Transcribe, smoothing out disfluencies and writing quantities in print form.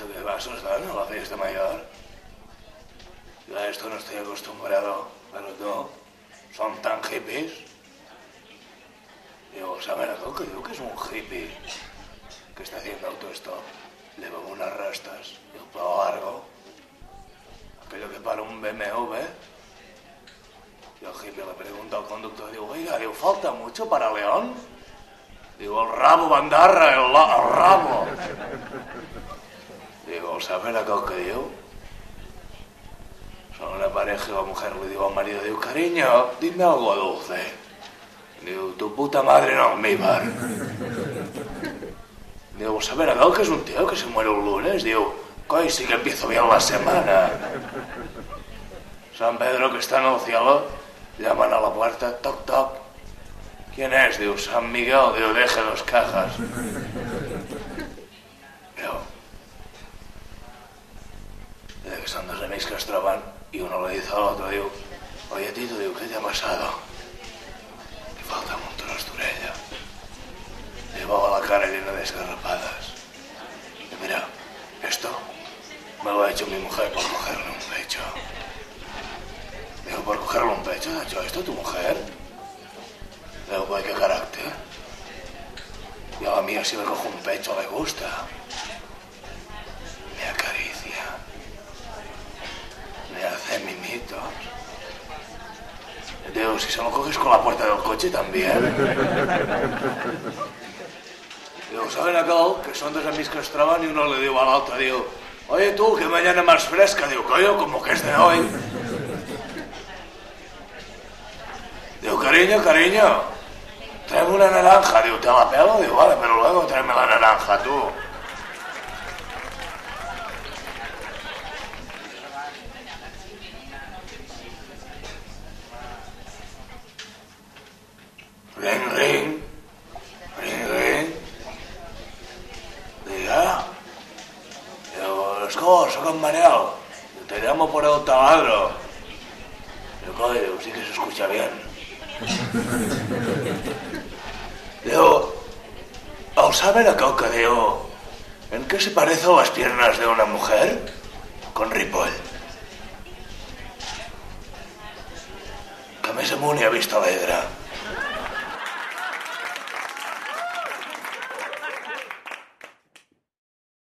¿Esto qué vasos dan a la fiesta mayor? Yo a esto no estoy acostumbrado, pero no. Son tan hippies. Digo, ¿saben algo que digo que es un hippie que está haciendo autostop? Le veo unas rastas y el pelo largo. Aquello que para un BMW. Y el hippie le pregunta al conductor, digo, oiga, digo, ¿falta mucho para León? Digo, el rabo, bandarra, el rabo. Digo, ¿saben aquel que digo? Son una pareja y la mujer le digo al marido, digo, cariño, dime algo dulce. Digo, tu puta madre en almíbar. Digo, ¿saben aquel que es un tío que se muere un lunes? Digo, coy, sí que empiezo bien la semana. San Pedro, que está en el cielo, llaman a la puerta, toc, toc. ¿Quién es? Digo, San Miguel. Digo, deje 2 cajas. Digo, que son 2 amigos que es troban y uno le dice al otro, digo, oye Tito, digo, ¿qué te ha pasado? Que falta un montón d'orella. Llevaba la cara llena de esgarrapadas. Y mira, esto me lo ha hecho mi mujer por cogerle un pecho. Digo, ¿por cogerle un pecho? ¿Te ha hecho esto tu mujer? Digo, pues qué carácter. Y a la mía si le cojo un pecho le gusta. Me acaricia. Me hace mimitos. Digo, si se lo coges con la puerta del coche también. Digo, ¿saben aquel? Que son 2 amigos que es troban y uno le digo al otro, digo, oye tú, que mañana más fresca. Digo, coño, como que es de hoy. Digo, cariño, tráeme una naranja. Digo, ¿te la pelo? Digo, vale, pero luego tráeme la naranja, tú. Ring, ring. Ring, ring. Diga. Digo, escobo, soy con Manel. Te llamo por el taladro. Digo, coño, sí que se escucha bien. Digo, ¿o saben aquel que digo, en qué se parecen las piernas de una mujer? Con Ripoll. Que més amunt hi ha vist a l'Edra.